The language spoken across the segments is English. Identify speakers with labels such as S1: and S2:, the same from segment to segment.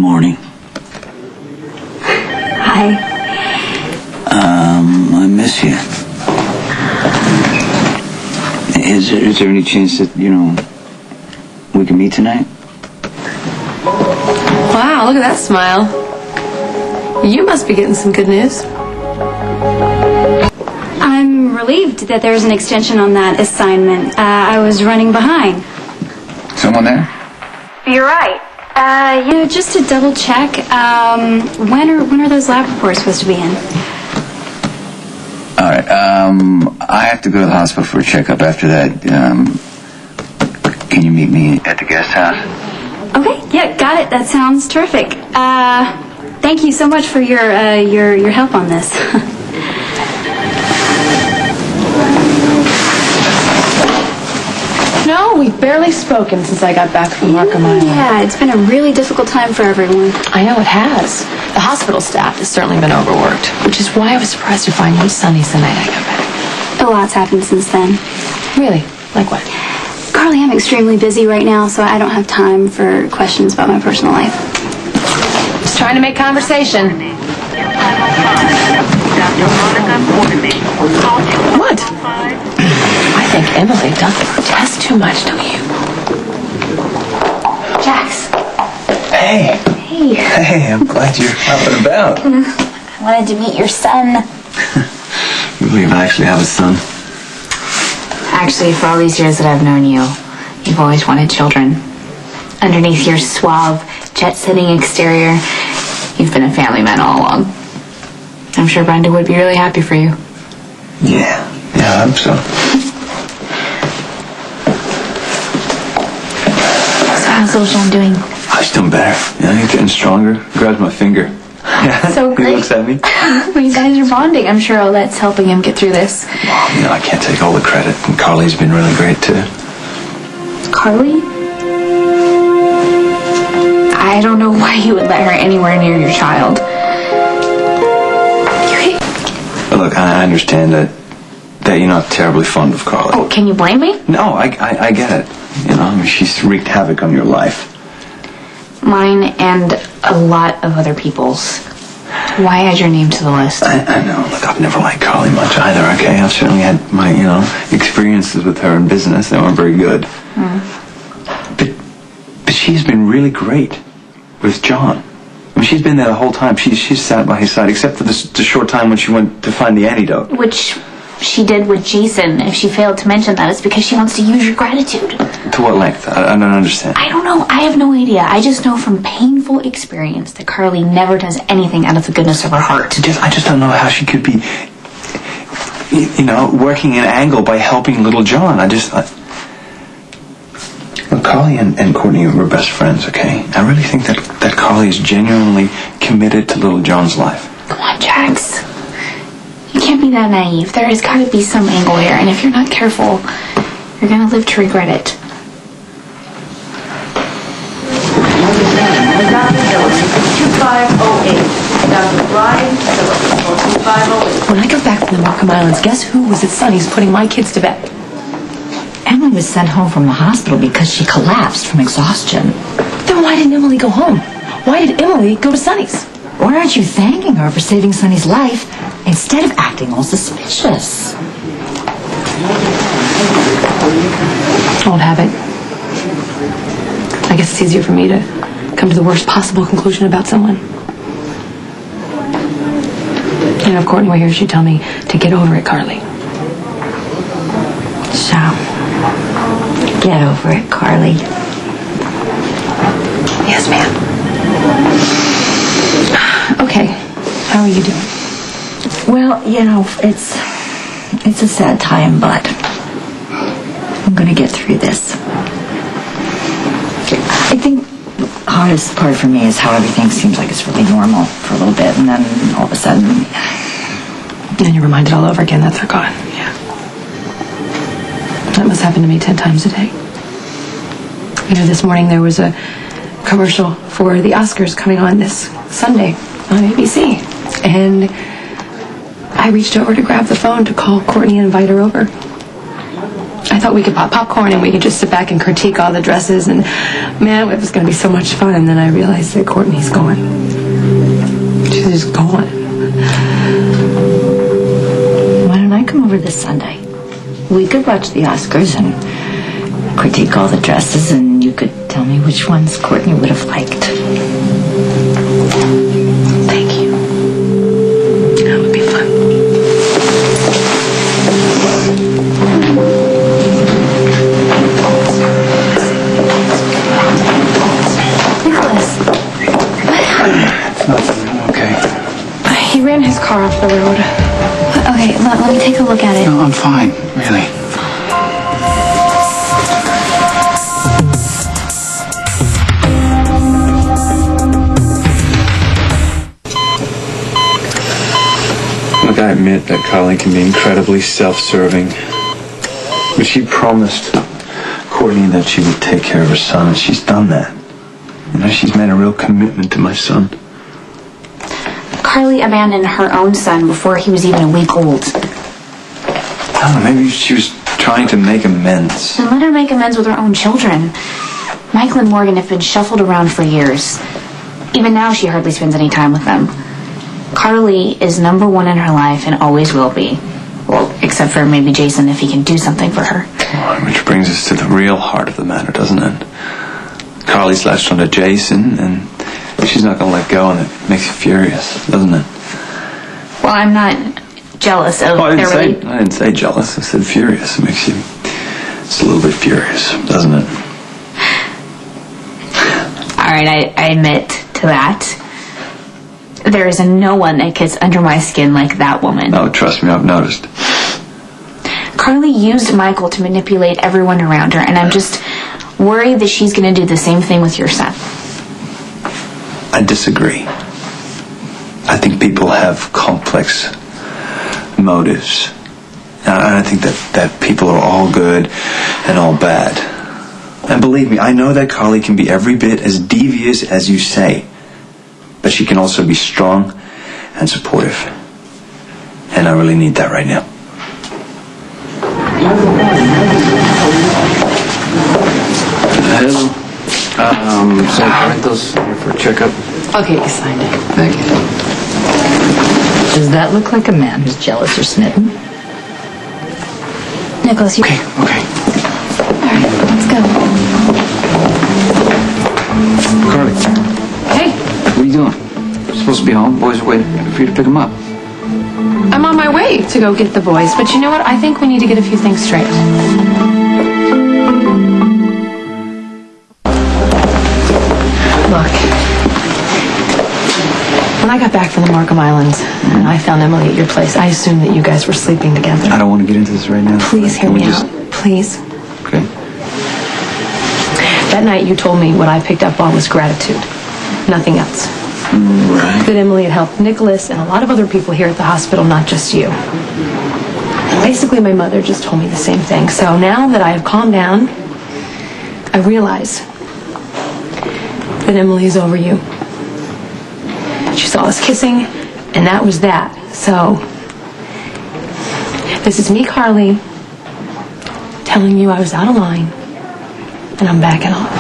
S1: morning.
S2: Hi.
S1: I miss you. Is there any chance that, we can meet tonight?
S3: Wow, look at that smile. You must be getting some good news.
S2: I'm relieved that there's an extension on that assignment. I was running behind.
S1: Someone there?
S2: You're right. Just to double check, when are those lab reports supposed to be in?
S1: All right, I have to go to the hospital for a checkup. After that, can you meet me at the guest house?
S2: Okay, yeah, got it. That sounds terrific. Thank you so much for your help on this.
S3: No, we've barely spoken since I got back from Markham Island.
S2: Yeah, it's been a really difficult time for everyone.
S3: I know it has. The hospital staff has certainly been overworked, which is why I was surprised to find you Sunny's the night I got back.
S2: A lot's happened since then.
S3: Really? Like what?
S2: Carly, I'm extremely busy right now, so I don't have time for questions about my personal life.
S3: Just trying to make conversation. What? I think Emily does protest too much, don't you?
S2: Jax.
S1: Hey.
S2: Hey.
S1: Hey, I'm glad you're up and about.
S2: I wanted to meet your son.
S1: You believe I actually have a son?
S4: Actually, for all these years that I've known you, you've always wanted children. Underneath your suave, jet-setting exterior, you've been a family man all along. I'm sure Brenda would be really happy for you.
S1: Yeah, I hope so.
S4: So how's little Sean doing?
S1: Oh, he's doing better. He's getting stronger. He grabs my finger.
S4: So great.
S1: He looks at me.
S4: Well, you guys are bonding. I'm sure all that's helping him get through this.
S1: Well, I can't take all the credit. And Carly's been really great, too.
S4: Carly? I don't know why you would let her anywhere near your child.
S1: Look, I understand that you're not terribly fond of Carly.
S4: Oh, can you blame me?
S1: No, I get it. She's wreaked havoc on your life.
S4: Mine and a lot of other people's. Why add your name to the list?
S1: I know. Look, I've never liked Carly much either, okay? I've certainly had my, experiences with her in business. They weren't very good. But she's been really great with John. I mean, she's been there the whole time. She's sat by his side, except for the short time when she went to find the antidote.
S4: Which she did with Jason. If she failed to mention that, it's because she wants to use your gratitude.
S1: To what length? I don't understand.
S4: I don't know. I have no idea. I just know from painful experience that Carly never does anything out of the goodness of her heart.
S1: I just don't know how she could be, working an angle by helping little John. Look, Carly and Courtney were best friends, okay? I really think that Carly is genuinely committed to little John's life.
S4: Come on, Jax. You can't be that naive. There has got to be some angle here, and if you're not careful, you're going to live to regret it.
S3: When I got back from the Markham Islands, guess who was at Sunny's putting my kids to bed?
S5: Emily was sent home from the hospital because she collapsed from exhaustion.
S3: Then why didn't Emily go home? Why did Emily go to Sunny's?
S5: Why aren't you thanking her for saving Sunny's life instead of acting all suspicious?
S3: Old habit. I guess it's easier for me to come to the worst possible conclusion about someone. If Courtney were here, she'd tell me to get over it, Carly.
S5: So, get over it, Carly.
S3: Yes, ma'am. Okay, how are you doing?
S5: Well, it's a sad time, but I'm gonna get through this. I think the hardest part for me is how everything seems like it's really normal for a little bit, and then all of a sudden...
S3: And you're reminded all over again that they're gone, yeah. That must happen to me 10 times a day. This morning there was a commercial for the Oscars coming on this Sunday on ABC. And I reached over to grab the phone to call Courtney and invite her over. I thought we could pop popcorn and we could just sit back and critique all the dresses, and man, it was going to be so much fun. And then I realized that Courtney's gone. She's just gone.
S5: Why don't I come over this Sunday? We could watch the Oscars and critique all the dresses, and you could tell me which ones Courtney would have liked.
S3: Thank you. That would be fun.
S2: Nicholas,
S1: It's nothing. Okay.
S3: He ran his car off the road.
S2: okay, let me take a look at it.
S1: No, I'm fine. Really.
S6: Look, I admit that Carly can be incredibly self-serving. But she promised Courtney that she would take care of her son, and she's done that. You know, she's made a real commitment to my son.
S4: Carly abandoned her own son before he was even a week old.
S6: I don't know, maybe she was trying to make amends.
S4: And let her make amends with her own children. Michael and Morgan have been shuffled around for years. Even now, she hardly spends any time with them. Carly is number one in her life and always will be. Well, except for maybe Jason, if he can do something for her.
S6: Which brings us to the real heart of the matter, doesn't it? Carly's latched onto Jason, and she's not going to let go, and it makes you furious, doesn't it?
S4: Well, I'm not jealous of
S6: I
S4: their
S6: didn't say jealous. I said furious. It makes you... It's a little bit furious, doesn't it?
S4: All right, I admit to that. There is no one that gets under my skin like that woman.
S6: Oh, trust me, I've noticed.
S4: Carly used Michael to manipulate everyone around her, and I'm just worried that she's going to do the same thing with your son.
S6: I disagree. I think people have complex motives. And I think that people are all good and all bad. And believe me, I know that Carly can be every bit as devious as you say. But she can also be strong and supportive. And I really need that right now.
S1: Hello. So parental's here for a checkup.
S5: Okay, you signed it.
S1: Thank you.
S5: Does that look like a man who's jealous or smitten?
S2: Nicholas, you...
S1: Okay.
S2: All right, let's go.
S1: Carly,
S3: Hey,
S1: what are you doing? You're supposed to be home. Boys are waiting for you to pick them up.
S3: I'm on my way to go get the boys, but you know what? I think we need to get a few things straight. Look, when I got back from the Markham Islands and I found Emily at your place, I assumed that you guys were sleeping together.
S6: I don't want to get into this right now.
S3: Please hear
S6: Can we
S3: me
S6: just-
S3: out. Please.
S6: Okay.
S3: That night you told me what I picked up on was gratitude. Nothing else.
S6: Right.
S3: That Emily had helped Nicholas and a lot of other people here at the hospital, not just you. Basically, my mother just told me the same thing. So now that I have calmed down, I realize that Emily is over you. She saw us kissing, and that was that. So, this is me, Carly, telling you I was out of line, and I'm backing off.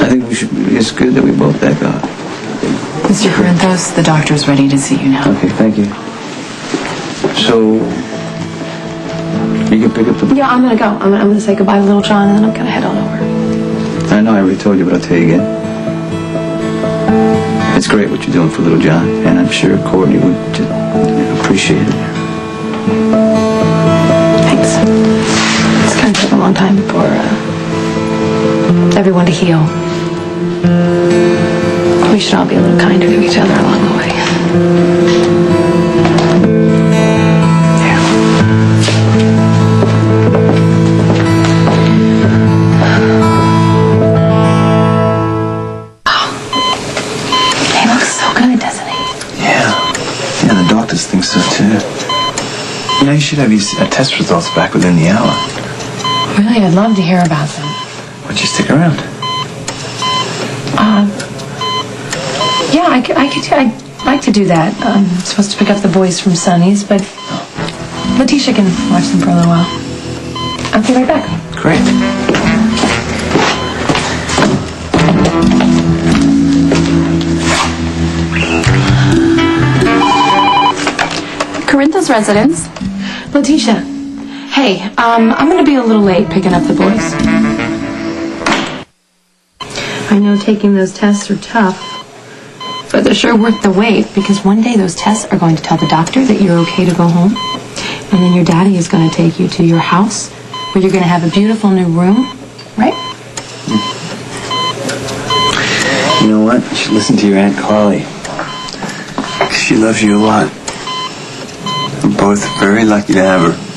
S6: I think it's good that we both back off.
S7: Mr. Corinthos, the doctor's ready to see you now.
S6: Okay, thank you. So, you can pick up the...
S3: Yeah, I'm gonna go. I'm gonna say goodbye to little John, and then I'm gonna head on over.
S6: I know I already told you, but I'll tell you again. It's great what you're doing for little John, and I'm sure Courtney would just appreciate it.
S3: Thanks. It's gonna take a long time for everyone to heal. We should all be a little kinder to each other along the way. He looks so good, doesn't he?
S6: Yeah, the doctors think so too. You know, you should have these test results back within the hour.
S3: Really, I'd love to hear about them.
S6: Why don't you stick around?
S3: Yeah, I'd like to do that. I'm supposed to pick up the boys from Sonny's, but Letitia can watch them for a little while. I'll be right back.
S6: Great.
S7: Corinthos residence.
S3: Letitia, hey, I'm gonna be a little late picking up the boys. I know taking those tests are tough, but they're sure worth the wait because one day those tests are going to tell the doctor that you're okay to go home, and then your daddy is going to take you to your house where you're going to have a beautiful new room, right?
S6: You know what? You should listen to your Aunt Carly. She loves you a lot. We're both very lucky to have her.